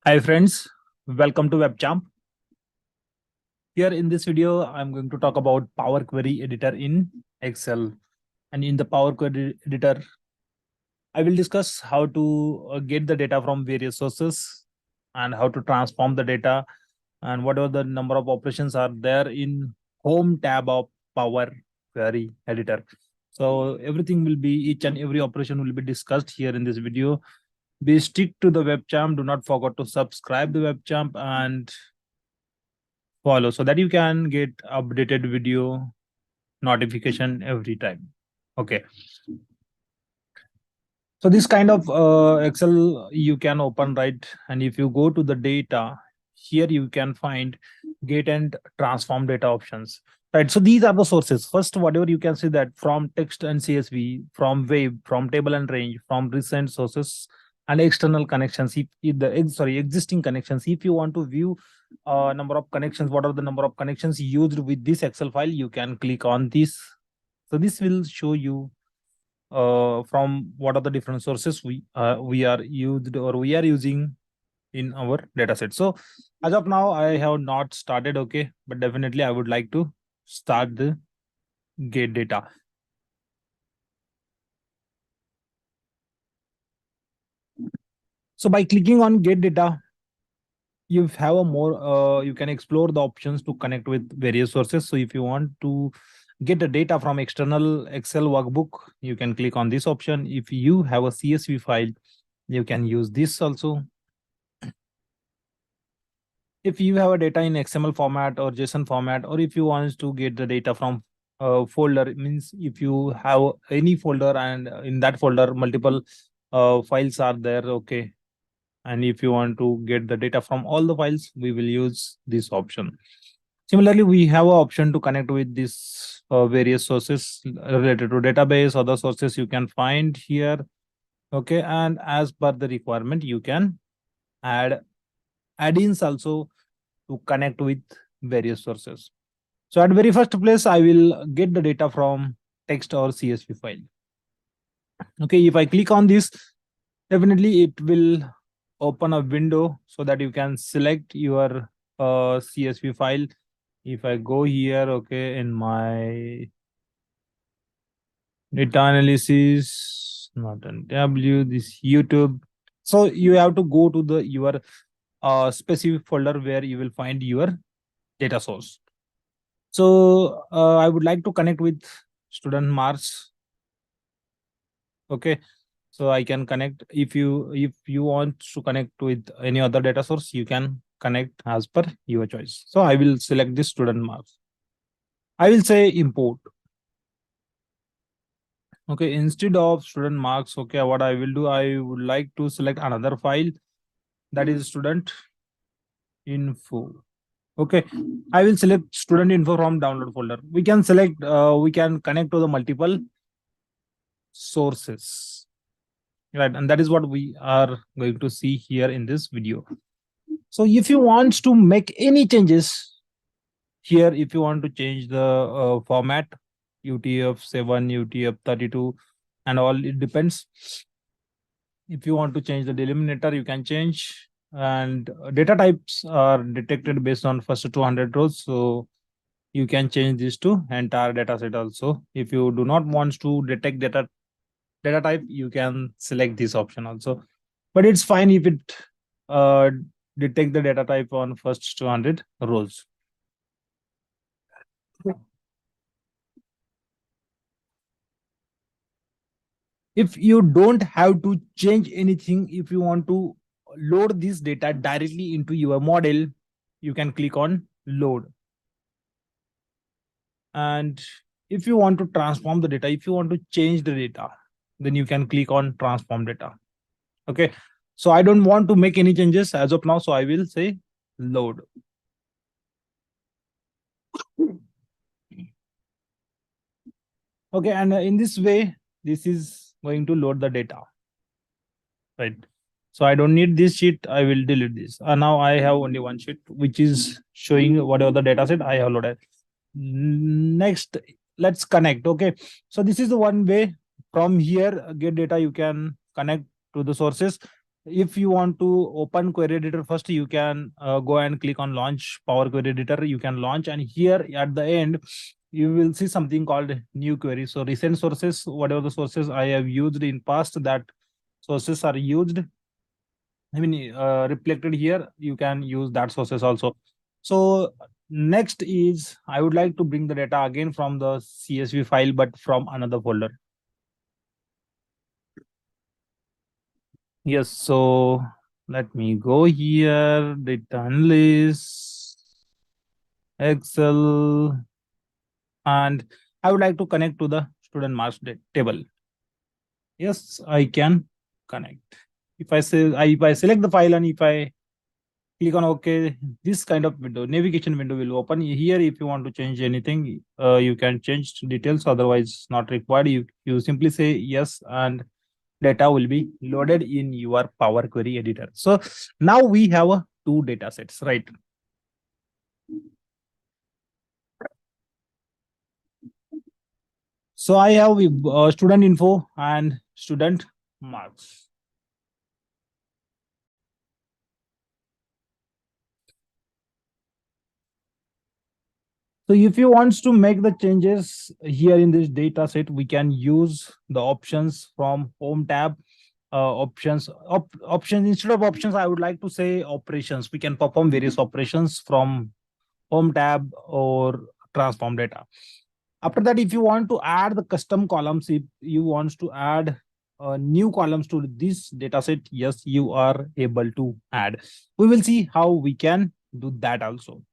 Hi friends, welcome to WebChamp. Here in this video, I'm going to talk about Power Query Editor in Excel. And in the Power Query Editor, I will discuss how to get the data from various sources and how to transform the data and what are the number of operations are there in Home tab of Power Query Editor. So everything will be, each and every operation will be discussed here in this video. Be stick to the WebChamp. Do not forget to subscribe the WebChamp and follow so that you can get updated video notification every time. Okay. So this kind of Excel you can open, right? And if you go to the data, here you can find get and transform data options. Right. So these are the sources. First, whatever you can see that from text and CSV, from web, from table and range, from recent sources and external connections. If the existing connections, if you want to view number of connections, what are the number of connections used with this Excel file, you can click on this. So this will show you from what are the different sources we are used or we are using in our data set. So as of now, I have not started, okay, but definitely I would like to start the get data. So by clicking on get data, you have a more you can explore the options to connect with various sources. So if you want to get the data from external Excel workbook, you can click on this option. If you have a CSV file, you can use this also. If you have a data in XML format or JSON format, or if you want to get the data from folder, it means if you have any folder and in that folder multiple files are there, okay, and if you want to get the data from all the files, we will use this option. Similarly, we have an option to connect with these various sources related to database. Other sources you can find here, okay, and as per the requirement you can add add-ins also to connect with various sources. So at very first place, I will get the data from text or CSV file. Okay, if I click on this, definitely it will open a window so that you can select your CSV file. If I go here, okay, in my data analysis, not on W, this YouTube. So you have to go to the your specific folder where you will find your data source. So I would like to connect with student marks. Okay, so I can connect. If you want to connect with any other data source, you can connect as per your choice. So I will select this student marks. I will say import. Okay, instead of student marks, okay, what I will do, I would like to select another file, that is student info. Okay, I will select student info from download folder. We can select, we can connect to the multiple sources, right? And that is what we are going to see here in this video. So if you want to make any changes here, if you want to change the format, UTF-7, UTF-32 and all, it depends. If you want to change the delimiter, you can change. And data types are detected based on first 200 rows. So you can change this to entire data set also. If you do not want to detect data type, you can select this option also. But it's fine if it uh, detect the data type on first 200 rows. If you don't have to change anything, if you want to load this data directly into your model, you can click on load. And if you want to transform the data, if you want to change the data, then you can click on transform data. Okay, so I don't want to make any changes as of now, so I will say load. Okay, and in this way, this is going to load the data, right? So I don't need this sheet, I will delete this. Now I have only one sheet which is showing whatever the data set I have loaded. Next, let's connect. Okay, so this is the one way. From here, get data, you can connect to the sources. if you want to open query editor first, you can go and click on launch power query editor. You can launch, and here at the end you will see something called new query. So recent sources, whatever the sources I have used in past, that sources are used, I mean, reflected here. You can use that sources also. So next is I would like to bring the data again from the CSV file, but from another folder. Yes, so let me go here, data analysis, Excel, and I would like to connect to the student marks table. Yes, I can connect. If I select the file and if I click on OK, this kind of window, navigation window will open here. If you want to change anything, you can change details, otherwise not required. You simply say yes, and data will be loaded in your Power Query editor. So now we have two data sets, right? So I have student info and student marks. So if you want to make the changes here in this data set, we can use the options from home tab. Options, instead of options, I would like to say operations. We can perform various operations from home tab or transform data. After that, if you want to add the custom columns, if you want to add new columns to this data set, yes, you are able to add. We will see how we can do that also.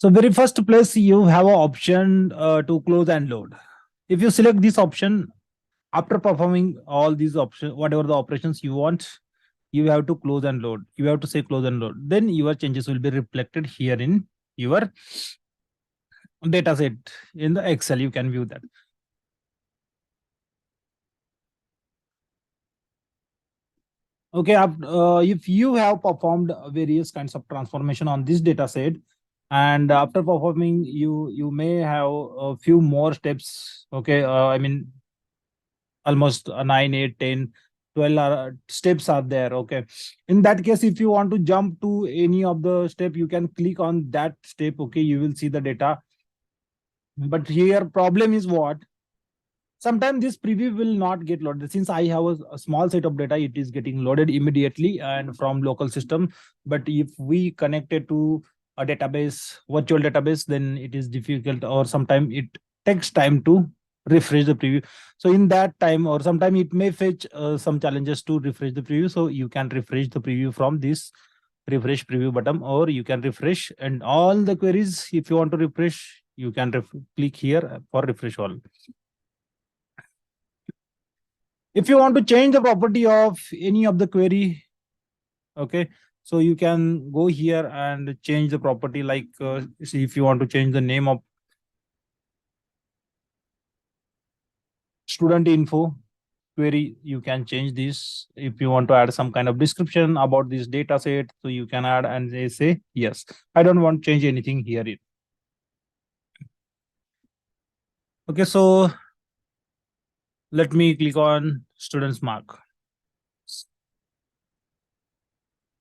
So very first place, you have an option to close and load. If you select this option, after performing all these options, whatever the operations you want, you have to close and load. You have to say close and load. Then your changes will be reflected here in your data set in the Excel. You can view that. Okay, if you have performed various kinds of transformation on this data set, and after performing, you may have a few more steps. Okay, I mean almost 9, 8, 10, 12 steps are there. Okay, in that case, if you want to jump to any of the step, you can click on that step. Okay, you will see the data. But here problem is what? Sometimes this preview will not get loaded. Since I have a small set of data, it is getting loaded immediately and from local system. But if we connect it to a database, virtual database, then it is difficult, or sometimes it takes time to refresh the preview. So in that time, or sometime it may fetch some challenges to refresh the preview. So you can refresh the preview from this refresh preview button, or you can refresh and all the queries. If you want to refresh, you can click here for refresh all. If you want to change the property of any of the query, okay, so you can go here and change the property, like see, if you want to change the name of student info query, you can change this. If you want to add some kind of description about this data set, so you can add and they say yes, I don't want to change anything here. Okay, so let me click on students mark.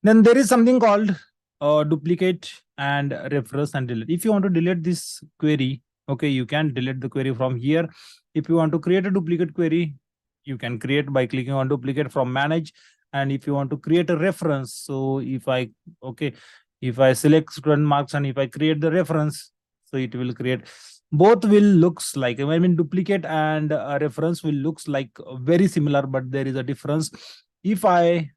Then there is something called duplicate and reference and delete. If you want to delete this query, okay, you can delete the query from here. If you want to create a duplicate query, you can create by clicking on duplicate from manage. And if you want to create a reference, so if I select student marks and if I create the reference, so it will create, both will looks like, I mean, duplicate and a reference will looks like very similar, but there is a difference. If I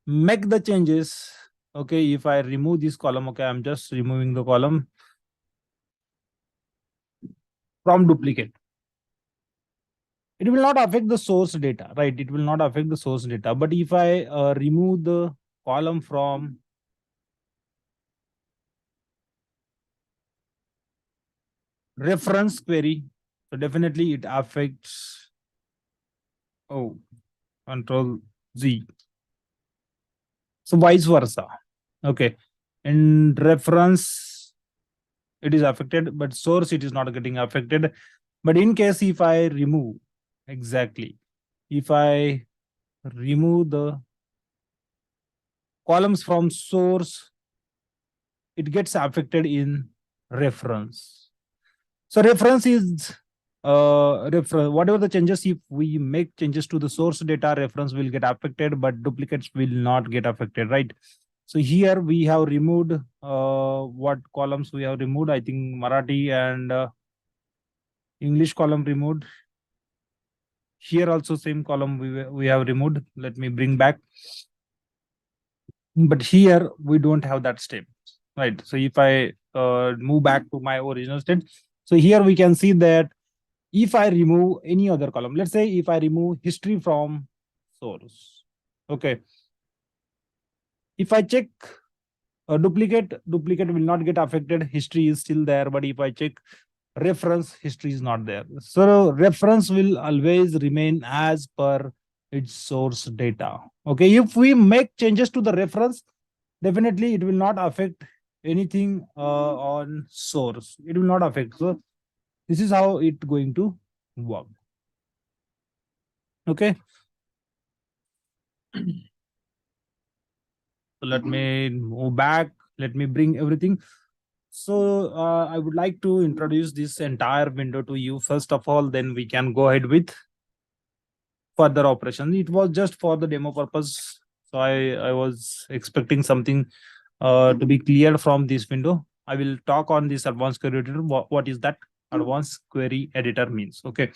make the changes, okay, if I remove this column, okay, I'm just removing the column from duplicate, it will not affect the source data, right? It will not affect the source data. But if I remove the column from reference query, so definitely it affects. Oh, control Z. So vice versa. Okay. In reference, it is affected, but source, it is not getting affected. But in case if I remove, exactly, if I remove the columns from source, it gets affected in reference. So reference is reference. Whatever the changes, if we make changes to the source data, reference will get affected, but duplicates will not get affected, right? So here we have removed what columns we have removed. I think Marathi and English column removed. Here also same column we have removed. Let me bring back. But here we don't have that step, right? So if I move back to my original state, so here we can see that if I remove any other column, let's say if I remove history from source, okay, if I check a duplicate will not get affected, history is still there. But if I check reference, history is not there. So reference will always remain as per its source data. Okay, if we make changes to the reference, definitely it will not affect anything on source. It will not affect. So this is how it going to work. Okay. So let me move back. Let me bring everything. So I would like to introduce this entire window to you first of all, then we can go ahead with further operation. It was just for the demo purpose. So I was expecting something to be cleared from this window. I will talk on this advanced query editor. What is that advanced query editor means? Okay.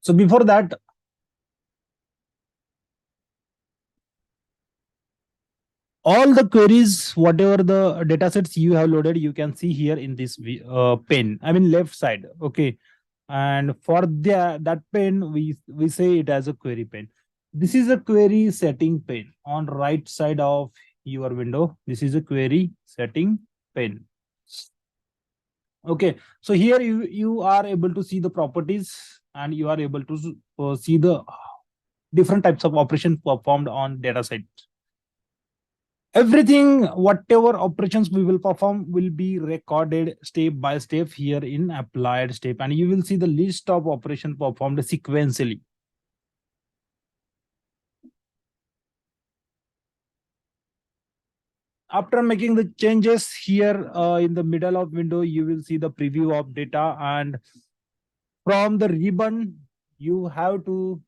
So before that, all the queries, whatever the data sets you have loaded, you can see here in this pane. I mean left side. Okay. And for that pane, we say it as a query pane. This is a query setting pane on right side of your window. This is a query setting pane. Okay, so here you are able to see the properties, and you are able to see the different types of operations performed on data set. Everything, whatever operations we will perform, will be recorded step by step here in applied step, and you will see the list of operations performed sequentially. After making the changes here in the middle of window, you will see the preview of data, and from the ribbon, you have to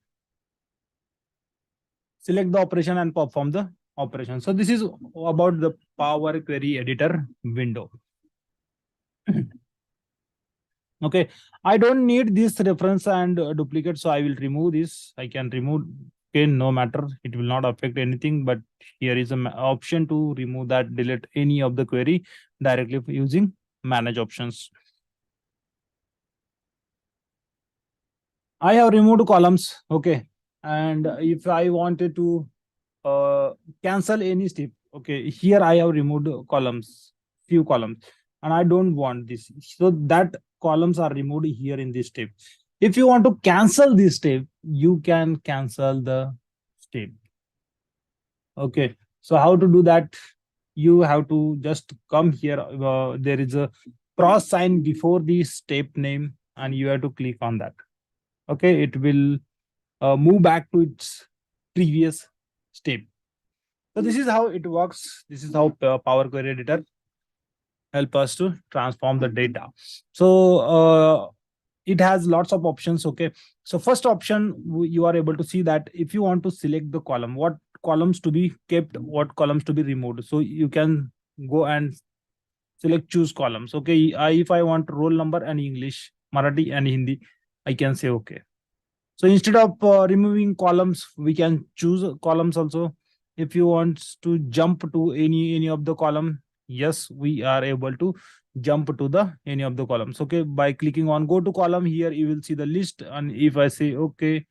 select the operation and perform the operation. So this is about the Power Query Editor window. Okay, I don't need this reference and duplicate, so I will remove this. I can remove. Okay, no matter, it will not affect anything. But here is an option to remove that, delete any of the query directly using manage options. I have removed columns. Okay, and if I wanted to cancel any step, okay, here I have removed columns, few columns, and I don't want this, so that columns are removed here in this step. If you want to cancel this step, you can cancel the step. Okay, so how to do that? You have to just come here. There is a cross sign before the step name, and you have to click on that. Okay, it will move back to its previous step. So this is how it works. This is how Power Query Editor help us to transform the data. So it has lots of options. Okay, so first option, you are able to see that if you want to select the column, what columns to be kept, what columns to be removed. So you can go and select choose columns. Okay, if I want roll number and English, Marathi and Hindi, I can say okay. So instead of removing columns, we can choose columns also. If you want to jump to any of the column, yes, we are able to jump to the any of the columns. Okay, by clicking on go to column, here you will see the list, and if I say okay,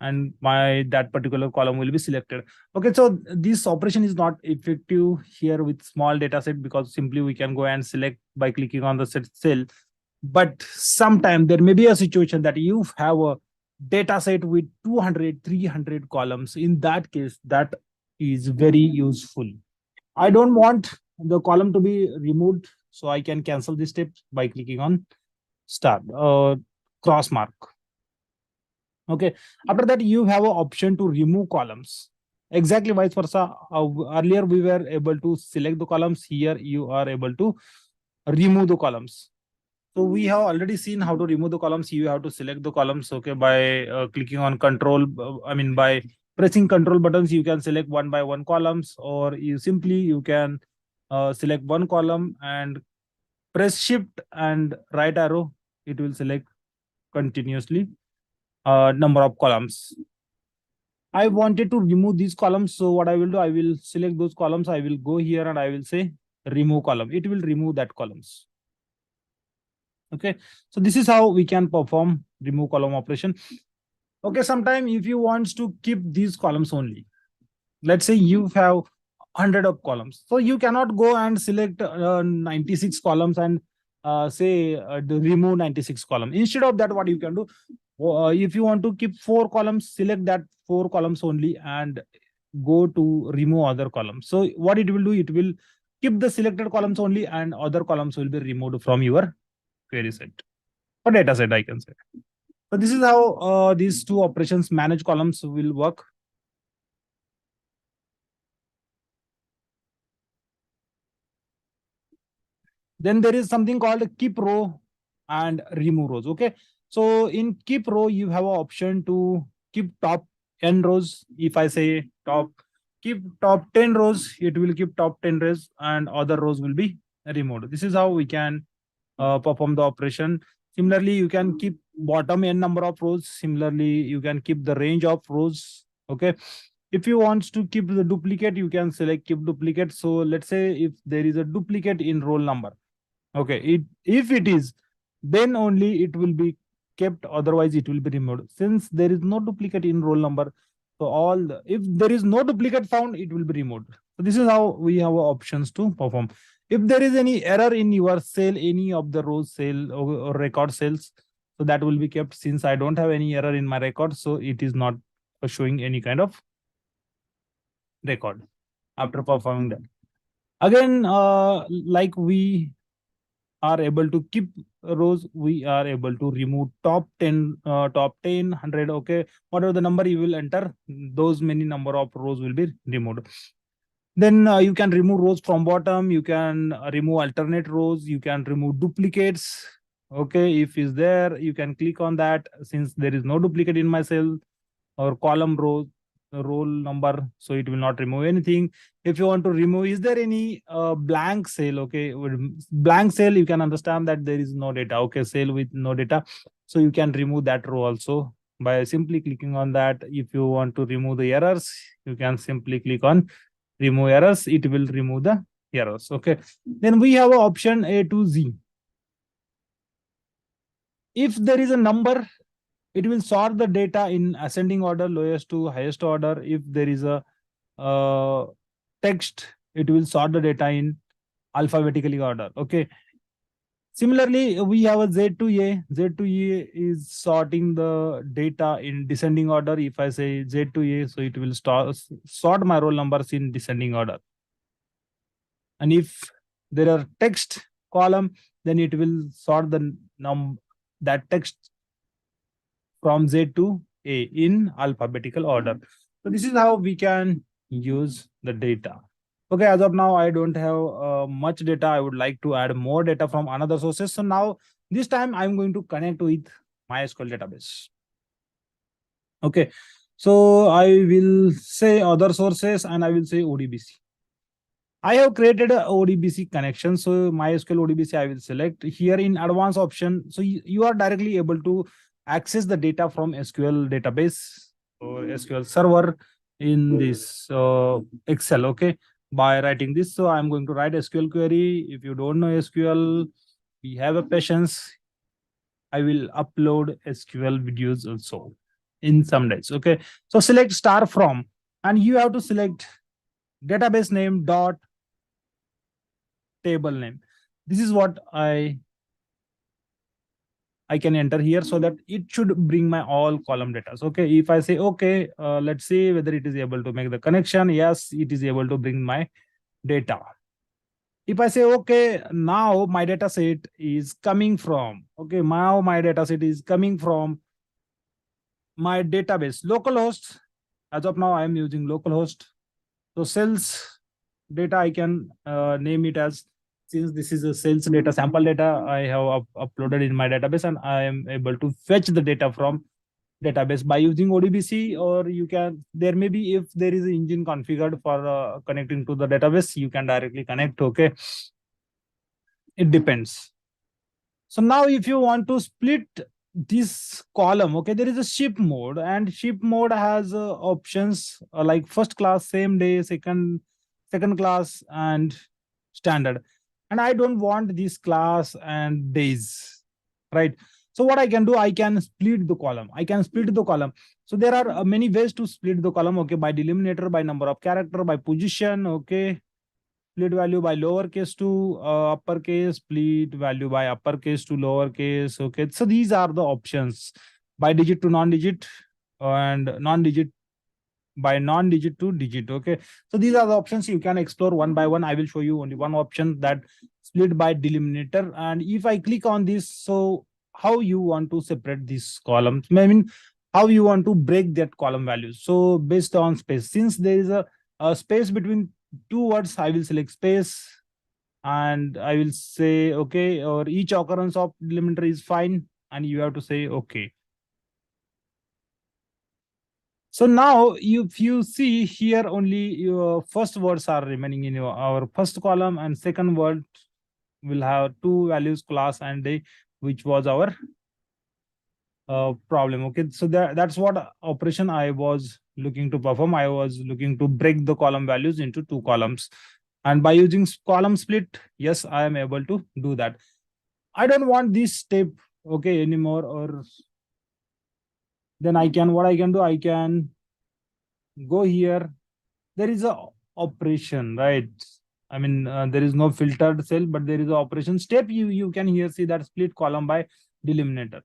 and my that particular column will be selected. Okay, so this operation is not effective here with small data set, because simply we can go and select by clicking on the set cell. But sometime there may be a situation that you have a data set with 200, 300 columns. In that case, that is very useful. I don't want the column to be removed, so I can cancel this step by clicking on start cross mark. Okay. After that, you have an option to remove columns. Exactly vice versa. Earlier, we were able to select the columns. Here, you are able to remove the columns. So we have already seen how to remove the columns. You have to select the columns, okay, by clicking on control. By pressing control buttons, you can select one by one columns, or you can select one column and press shift and right arrow. It will select continuously number of columns. I wanted to remove these columns. So what I will do, I will select those columns. I will go here and I will say remove column. It will remove that columns. Okay. So this is how we can perform remove column operation. Okay. Sometime if you want to keep these columns only, let's say you have 100 of columns. So you cannot go and select 96 columns and say remove 96 column. Instead of that, what you can do, if you want to keep 4 columns, select that 4 columns only and go to remove other columns. So what it will do, it will keep the selected columns only and other columns will be removed from your query set or data set, I can say. So this is how these two operations manage columns will work. Then there is something called keep row and remove rows. Okay. So in keep row, you have an option to keep top n rows. If I say keep top 10 rows, it will keep top 10 rows and other rows will be removed. This is how we can perform the operation. Similarly, you can keep bottom n number of rows. Similarly, you can keep the range of rows. Okay. If you want to keep the duplicate, you can select keep duplicate. So let's say if there is a duplicate in roll number. Okay, if it is, then only it will be kept, otherwise it will be removed. Since there is no duplicate in roll number, so if there is no duplicate found, it will be removed. So this is how we have options to perform. If there is any error in your cell, any of the rows cell or record cells, so that will be kept. Since I don't have any error in my record, so it is not showing any kind of record after performing that. Again, like we are able to keep rows, we are able to remove top 10, top 10, 100. Okay, whatever the number you will enter, those many number of rows will be removed. Then you can remove rows from bottom, you can remove alternate rows, you can remove duplicates. Okay, if is there, you can click on that. Since there is no duplicate in my cell or column roll number, so it will not remove anything. If you want to remove, is there any blank cell? Okay, with blank cell, you can understand that there is no data. Okay, cell with no data, so you can remove that row also by simply clicking on that. If you want to remove the errors, you can simply click on remove errors. It will remove the errors. Okay, then we have an option A to Z. If there is a number, it will sort the data in ascending order, lowest to highest order. If there is a text, it will sort the data in alphabetically order. Okay. Similarly, we have a Z to A. Z to A is sorting the data in descending order. If I say Z to A, so it will sort my roll numbers in descending order. And if there are text column, then it will sort the that text from Z to A in alphabetical order. So this is how we can use the data. Okay, as of now, I don't have much data. I would like to add more data from another sources. So now this time I'm going to connect with MySQL database. Okay, so I will say other sources and I will say ODBC. I have created a ODBC connection. So MySQL ODBC, I will select here in advanced option. So you are directly able to access the data from SQL database or SQL server in this Excel. Okay, by writing this. So I'm going to write SQL query. If you don't know SQL, we have a patience. I will upload SQL videos also in some days. Okay, so select star from, and you have to select database name dot table name. This is what I I can enter here so that it should bring my all column data. So, okay, if I say okay, let's see whether it is able to make the connection. Yes, it is able to bring my data. If I say okay, now my data set is coming from, okay, now my data set is coming from my database localhost. As of now, I am using localhost. So sales data, I can name it as, since this is a sales data, sample data I have uploaded in my database, and I am able to fetch the data from database by using ODBC, or you can, there may be, if there is an engine configured for connecting to the database, you can directly connect. Okay, it depends. So now if you want to split this column, okay, there is a ship mode, and ship mode has options like first class, same day, second class, and standard. And I don't want this class and days, right? So what I can do, I can split the column. I can split the column. So there are many ways to split the column. Okay, by delimiter, by number of character, by position. Okay, split value by lowercase to uppercase, split value by uppercase to lowercase. Okay, so these are the options, by digit to non-digit, and non-digit by non-digit to digit. Okay, so these are the options. You can explore one by one. I will show you only one option, that split by delimiter. And if I click on this, so how you want to separate these columns, I mean, how you want to break that column values. So based on space, since there is a space between two words, I will select space, and I will say okay, or each occurrence of delimiter is fine, and you have to say okay. So now if you see here, only your first words are remaining in our first column, and second word will have two values, class and day, which was our problem. Okay, so that's what operation I was looking to perform. I was looking to break the column values into two columns, and by using column split, yes, I am able to do that. I don't want this step, okay, anymore, or then I can, what I can do, I can go here. There is a operation, right? I mean, there is no filtered cell, but there is a operation step. You can here see that split column by delimiter.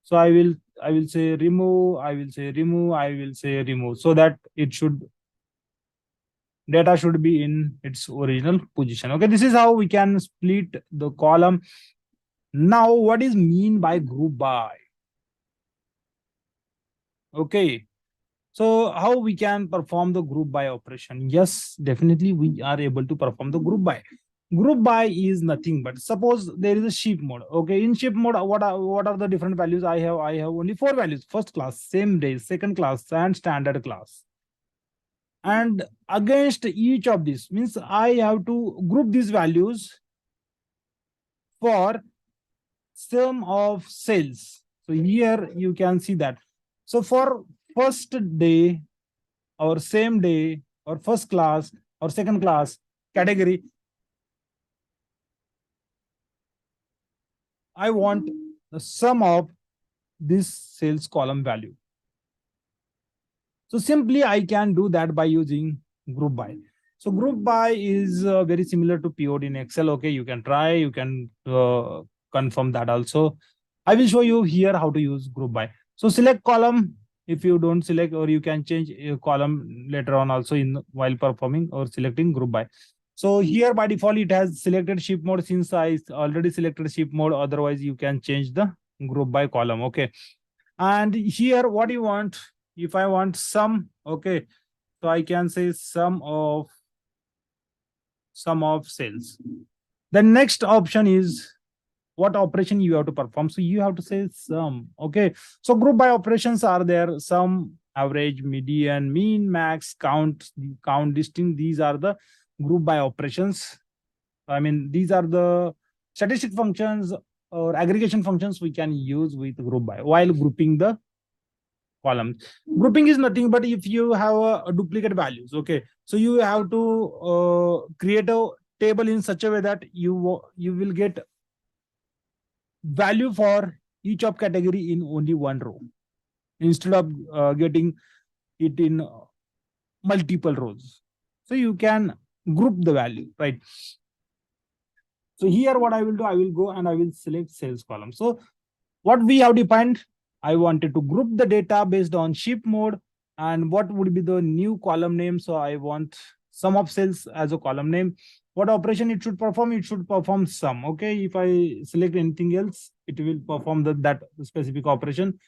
So I will say remove, I will say remove, I will say remove, so that it should, data should be in its original position. Okay, this is how we can split the column. Now, what is mean by group by? Okay, so how we can perform the group by operation? Yes, definitely we are able to perform the group by. Group by is nothing but, suppose there is a ship mode. Okay, in ship mode, what are the different values I have? I have only four values: first class, same day, second class, and standard class. And against each of these, means I have to group these values for sum of sales. So here you can see that. So for first day, or same day, or first class, or second class category, I want the sum of this sales column value. So simply I can do that by using group by. So group by is very similar to POD in Excel. Okay, you can try, you can confirm that also. I will show you here how to use group by. So select column. If you don't select, or you can change a column later on also in while performing or selecting group by. So here by default it has selected ship mode, since I already selected ship mode. Otherwise you can change the group by column. Okay, and here what you want, if I want sum, okay, so I can say sum of sales. The next option is what operation you have to perform. So you have to say sum. Okay, so group by operations are there: sum, average, median, mean, max, count, distinct. These are the group by operations. I mean, these are the statistic functions or aggregation functions we can use with group by while grouping the columns. Grouping is nothing but if you have a duplicate values. Okay, so you have to create a table in such a way that you will get value for each of category in only one row, instead of getting it in multiple rows. So you can group the value, right? So here what I will do, I will go and I will select sales column. So What we have defined, I wanted to group the data based on shift mode, and what would be the new column name. So I want sum of cells as a column name. What operation it should perform? It should perform sum. Okay, if I select anything else, it will perform that specific operation.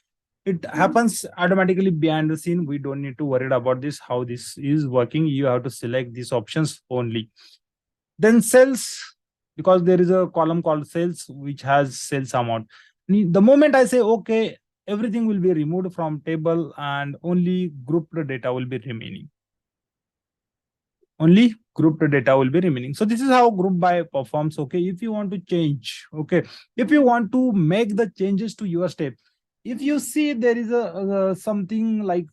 It happens automatically behind the scene. We don't need to worry about this, how this is working. You have to select these options only. Then cells, because there is a column called cells which has sales amount. The moment I say okay, everything will be removed from table and only grouped data will be remaining. Only grouped data will be remaining. So this is how group by performs. Okay, if you want to change, okay, if you want to make the changes to your step, if you see there is a something like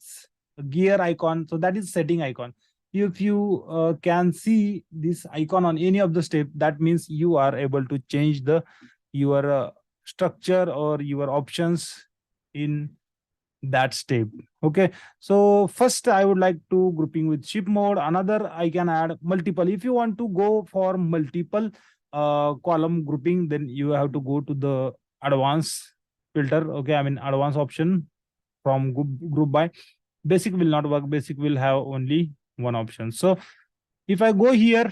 a gear icon, so that is setting icon. If you can see this icon on any of the step, that means you are able to change the your structure or your options in that step. Okay, so first I would like to grouping with shift mode. Another, I can add multiple. If you want to go for multiple column grouping, then you have to go to the advanced filter. Okay, I mean advanced option from group by. Basic will not work. Basic will have only one option. So if I go here,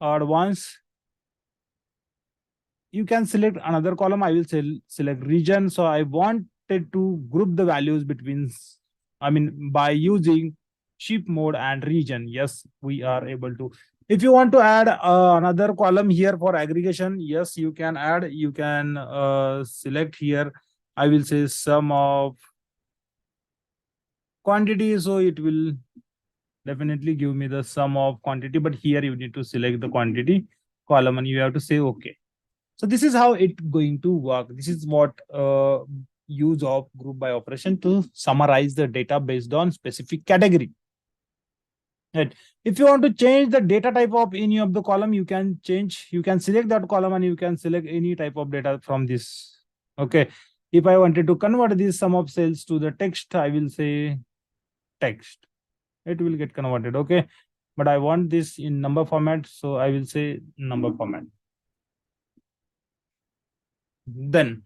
advanced, you can select another column. I will select region. So I wanted to group the values between, I mean, by using shift mode and region. Yes, we are able to. If you want to add another column here for aggregation, yes, you can add. You can select here. I will say sum of quantity. So it will definitely give me the sum of quantity. But here you need to select the quantity column and you have to say okay. So this is how it going to work. This is what use of group by operation to summarize the data based on specific category. Right. If you want to change the data type of any of the column, you can change. You can select that column and you can select any type of data from this. Okay. If I wanted to convert this sum of cells to the text, I will say text. It will get converted. Okay. But I want this in number format, so I will say number format. Then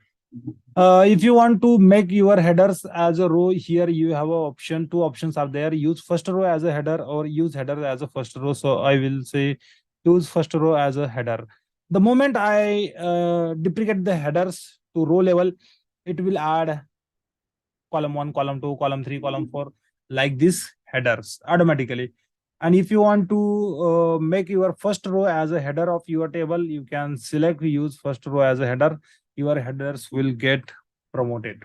if you want to make your headers as a row, here you have a option. Two options are there: use first row as a header or use header as a first row. So I will say use first row as a header. The moment I duplicate the headers to row level, it will add column 1, column 2, column 3, column 4, like this headers automatically. And if you want to make your first row as a header of your table, you can select use first row as a header. Your headers will get promoted.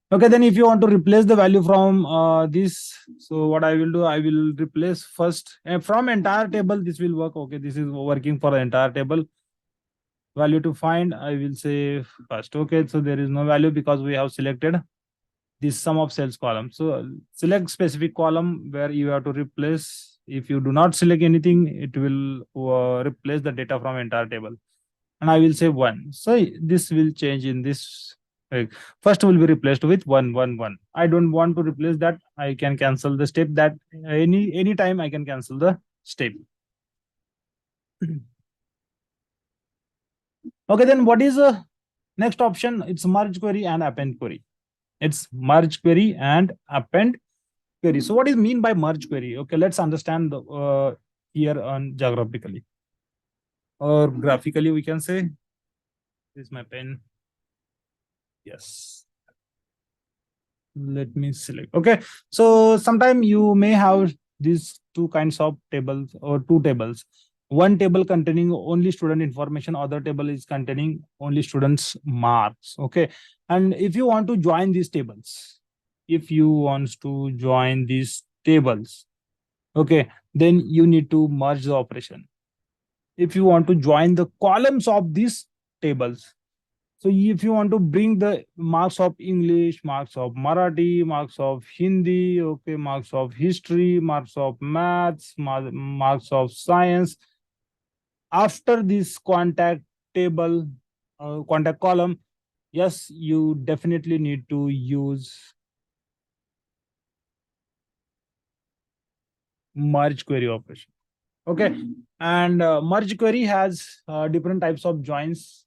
Okay, then if you want to replace the value from this, so what I will do, I will replace first from entire table. This will work. Okay, this is working for the entire table. Value to find, I will say first. Okay, so there is no value because we have selected this sum of cells column. So select specific column where you have to replace. If you do not select anything, it will replace the data from entire table. And I will say 1. So this will change in this. First will be replaced with 1, 1, 1. I don't want to replace that. I can cancel the step. That any time I can cancel the step. Okay, then what is the next option? It's merge query and append query. It's merge query and append query. So what is mean by merge query? Okay, let's understand here on geographically or graphically. We can say this is my pen. Yes. Let me select. Okay, so sometime you may have these two kinds of tables or two tables. One table containing only student information, other table is containing only students marks. Okay, and if you want to join these tables, if you want to join these tables, okay, then you need to merge the operation. If you want to join the columns of these tables, so if you want to bring the marks of English, marks of Marathi, marks of Hindi, okay, marks of history, marks of maths, marks of science, after this contact table, contact column, yes, you definitely need to use merge query operation. Okay, and merge query has different types of joins.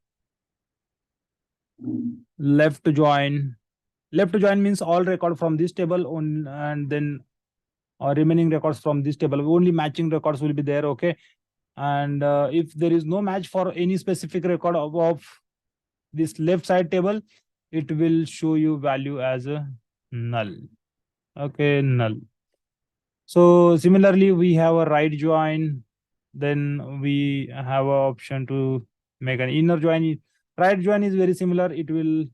left join. Left join means all record from this table on, and then remaining records from this table. Only matching records will be there. Okay. And if there is no match for any specific record of this left side table, it will show you value as a null. Okay, null. So similarly, we have a right join. Then we have an option to make an inner join. Right join is very similar. It will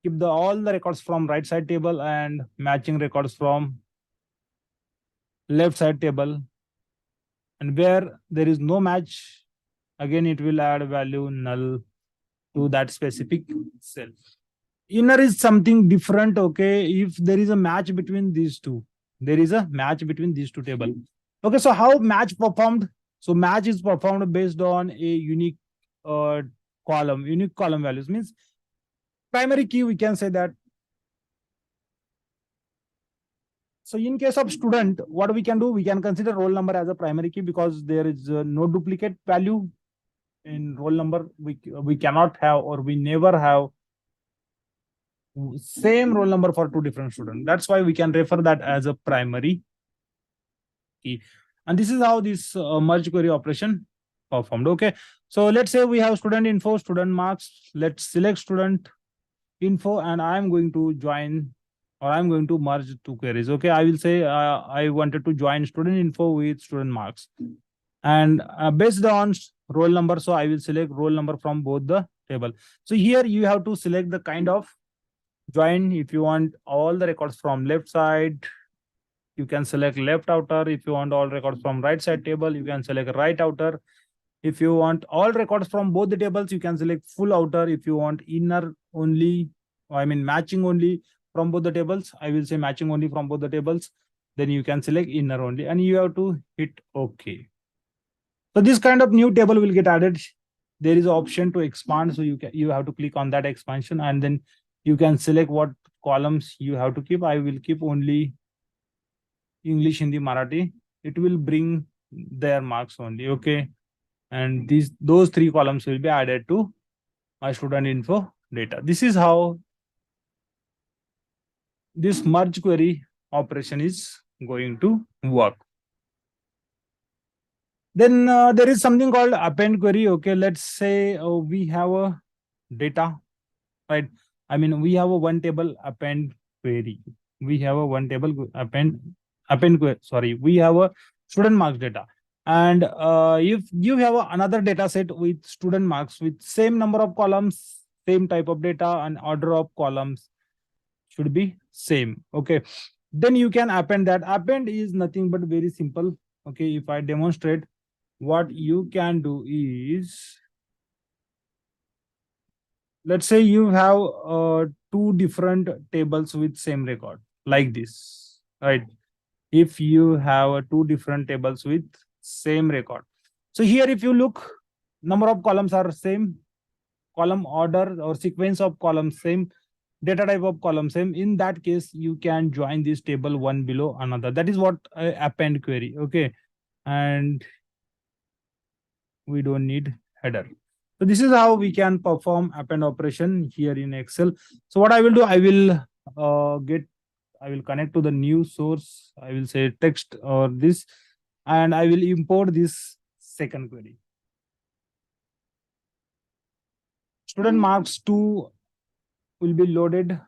keep all the records from right side table and matching records from left side table. And where there is no match, again it will add value null to that specific cell. Inner is something different. Okay, if there is a match between these two, there is a match between these two tables. Okay, so how match performed? So match is performed based on a unique uh, unique column values. Means primary key, we can say that. So in case of student, what we can do, we can consider roll number as a primary key because there is no duplicate value in roll number. We cannot have, or we never have same roll number for two different students. That's why we can refer that as a primary key. And this is how this merge query operation performed. Okay. So let's say we have student info, student marks. Let's select student info, and I'm going to join, or I'm going to merge two queries. Okay. I will say I wanted to join student info with student marks. And based on roll number, so I will select roll number from both the table. So here you have to select the kind of join. If you want all the records from left side, you can select left outer. If you want all records from right side table, you can select right outer. If you want all records from both the tables, you can select full outer. If you want inner only, I mean matching only from both the tables, I will say matching only from both the tables. Then you can select inner only, and you have to hit OK. So this kind of new table will get added. There is an option to expand. So you have to click on that expansion, and then you can select what columns you have to keep. I will keep only English, Hindi, Marathi. It will bring their marks only. Okay. And those three columns will be added to my student info data. This is how this merge query operation is going to work. Then there is something called append query. Okay, let's say we have a data, right? I mean, we have a one table append query. We have a one table append query. Sorry, we have a student marks data. And if you have another data set with student marks with same number of columns, same type of data, and order of columns should be same. Okay, then you can append that. Append is nothing but very simple. Okay, if I demonstrate, what you can do is, let's say you have two different tables with same record like this, right? If you have two different tables with same record, so here if you look, number of columns are same, column order or sequence of columns same, data type of column same. In that case, you can join this table one below another. That is what append query. Okay, and we don't need header. So this is how we can perform append operation here in Excel. So what I will do, I will connect to the new source. I will say text or this, and I will import this second query. Student marks 2 will be loaded,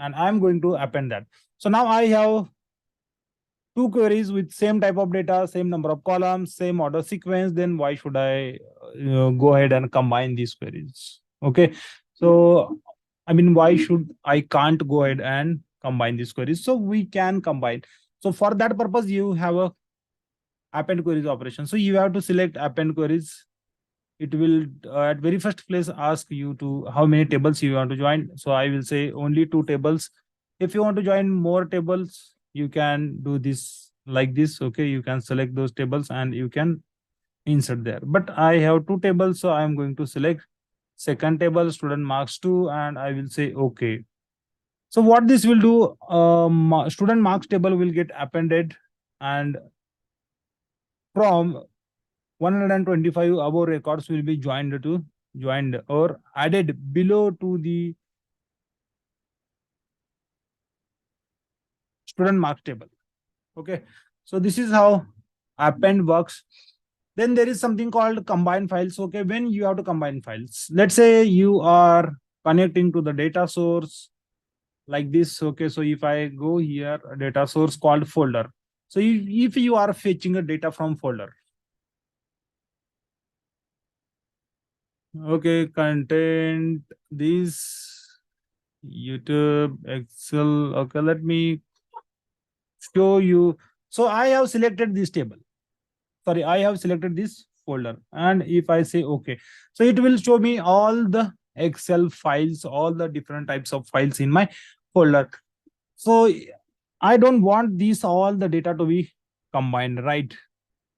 and I'm going to append that. So now I have two queries with same type of data, same number of columns, same order sequence. Then why should I go ahead and combine these queries? Okay, so I mean, why should I can't go ahead and combine these queries? So we can combine. So for that purpose, you have a append queries operation. So you have to select append queries. It will at very first place ask you to how many tables you want to join. So I will say only 2 tables. If you want to join more tables, you can do this like this. Okay, you can select those tables and you can insert there. But I have 2 tables, so I am going to select second table, student marks 2, and I will say okay. So what this will do, student marks table will get appended, and from 125 above records will be joined to joined or added below to the student marks table. Okay, so this is how append works. Then there is something called combine files. Okay, when you have to combine files, let's say you are connecting to the data source like this. Okay, so if I go here, a data source called folder. So if you are fetching a data from folder, okay, content, this YouTube, Excel. Okay, let me show you. So I have selected this table. Sorry, I have selected this folder. And if I say okay, so it will show me all the Excel files, all the different types of files in my folder. So I don't want these all the data to be combined, right?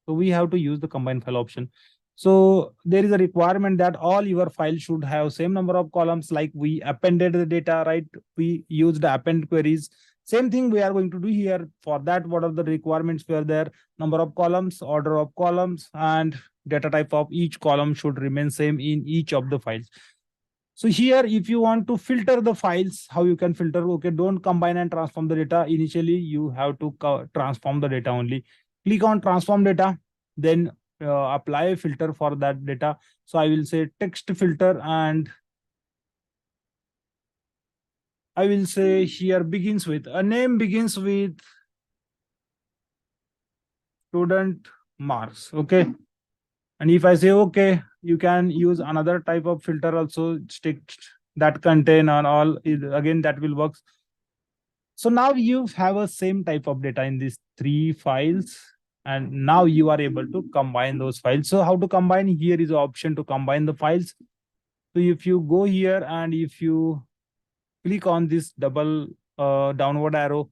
So we have to use the combine file option. So there is a requirement that all your files should have same number of columns, like we appended the data, right? We used the append queries. Same thing we are going to do here. For that, what are the requirements were there? Number of columns, order of columns, and data type of each column should remain same in each of the files. So here, if you want to filter the files, how you can filter? Okay, don't combine and transform the data. Initially, you have to transform the data only. Click on transform data, then apply a filter for that data. So I will say text filter, and I will say here begins with a name, begins with student marks. Okay. And if I say okay, you can use another type of filter also, stick that contain on all. Again, that will work. So now you have a same type of data in these three files, and now you are able to combine those files. So how to combine? Here is an option to combine the files. So if you go here and if you click on this double downward arrow,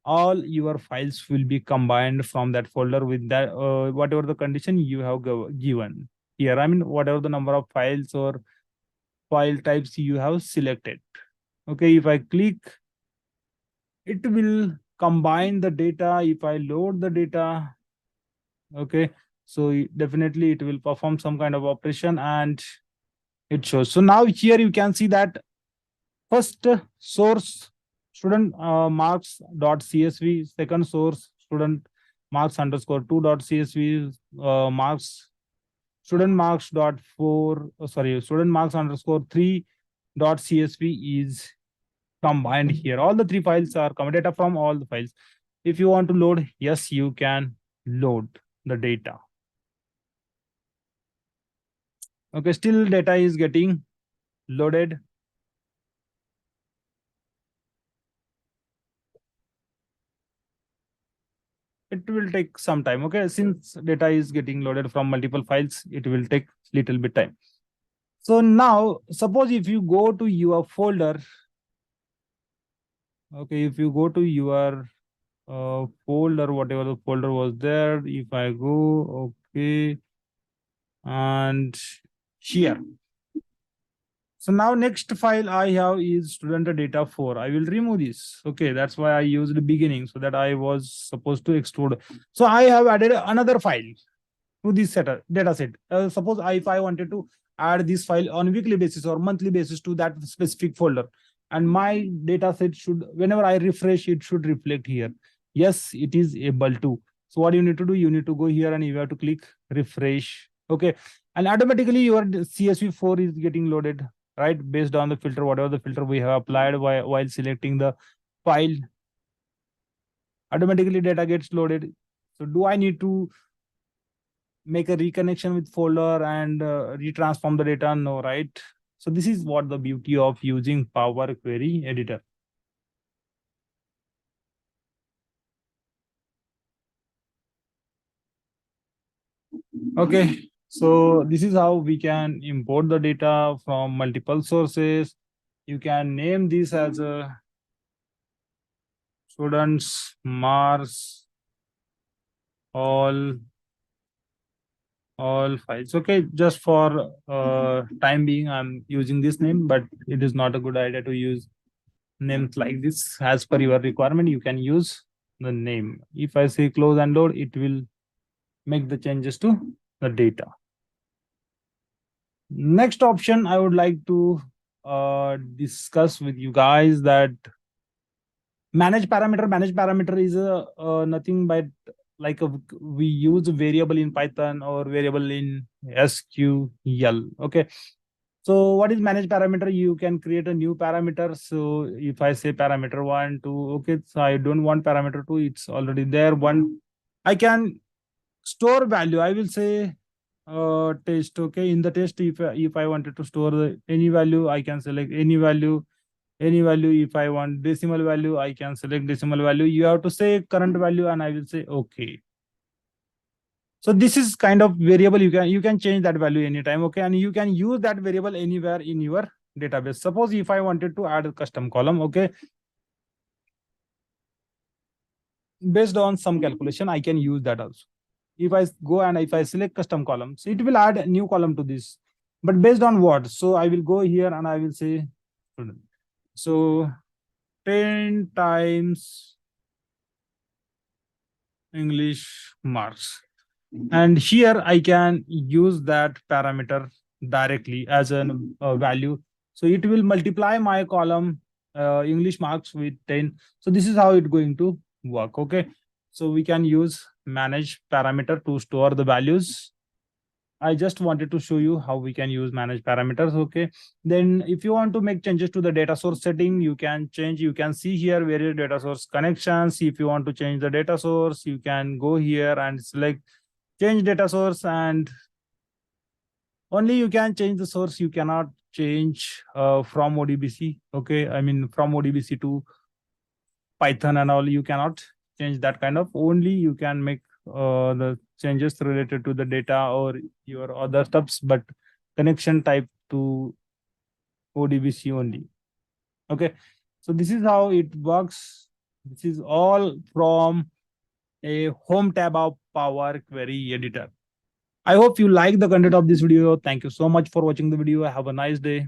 all your files will be combined from that folder with that whatever the condition you have given here. I mean, whatever the number of files or file types you have selected. Okay, if I click, it will combine the data. If I load the data, okay, so definitely it will perform some kind of operation and it shows. So now here you can see that first source student marks dot csv, second source student marks underscore 2 dot csv, marks student marks dot 4 sorry, student marks underscore 3 dot csv is combined here. All the three files are common data from all the files. If you want to load, yes, you can load the data. Okay, still data is getting loaded. It will take some time. Okay, since data is getting loaded from multiple files, it will take little bit time. So now, suppose if you go to your folder, okay, if you go to your folder, whatever the folder was there, if I go, okay, and here. So now next file I have is student data 4. I will remove this. Okay, that's why I used the beginning, so that I was supposed to extrude. So I have added another file to this data set. Suppose if I wanted to add this file on weekly basis or monthly basis to that specific folder, and my data set should, whenever I refresh, it should reflect here. Yes, it is able to. So what you need to do, you need to go here and you have to click refresh. Okay, and automatically your CSV4 is getting loaded, right? Based on the filter, whatever the filter we have applied while selecting the file, automatically data gets loaded. So do I need to make a reconnection with folder and retransform the data? No, right? So this is what the beauty of using Power Query Editor. Okay, so this is how we can import the data from multiple sources. You can name this as a students marks all files. Okay, just for time being, I'm using this name, but it is not a good idea to use names like this. As per your requirement, you can use the name. If I say close and load, it will make the changes to the data. Next option I would like to discuss with you guys that manage parameter is nothing but like we use a variable in Python or variable in SQL. Okay, so what is manage parameter? You can create a new parameter. So if I say parameter one, two, okay, so I don't want parameter two, it's already there. One, I can store value. I will say test. Okay, in the test, if I wanted to store any value, I can select any value. Any value. If I want decimal value, I can select decimal value. You have to say current value, and I will say okay. So this is kind of variable. You can change that value anytime. Okay, and you can use that variable anywhere in your database. Suppose if I wanted to add a custom column, okay, based on some calculation, I can use that also. If I go and if I select custom columns, it will add a new column to this. But based on what? So I will go here and I will say student. So 10 times English marks. And here I can use that parameter directly as a value. So it will multiply my column English marks with 10. So this is how it's going to work. Okay. So we can use manage parameter to store the values. I just wanted to show you how we can use manage parameters. Okay. Then if you want to make changes to the data source setting, you can change. You can see here various data source connections. If you want to change the data source, you can go here and select change data source, and only you can change the source. You cannot change from ODBC. Okay. I mean, from ODBC to Python and all, you cannot change that kind of. Only you can make the changes related to the data or your other stuffs, but connection type to ODBC only. Okay. So this is how it works. This is all from a home tab of Power Query Editor. I hope you like the content of this video. Thank you so much for watching the video. Have a nice day.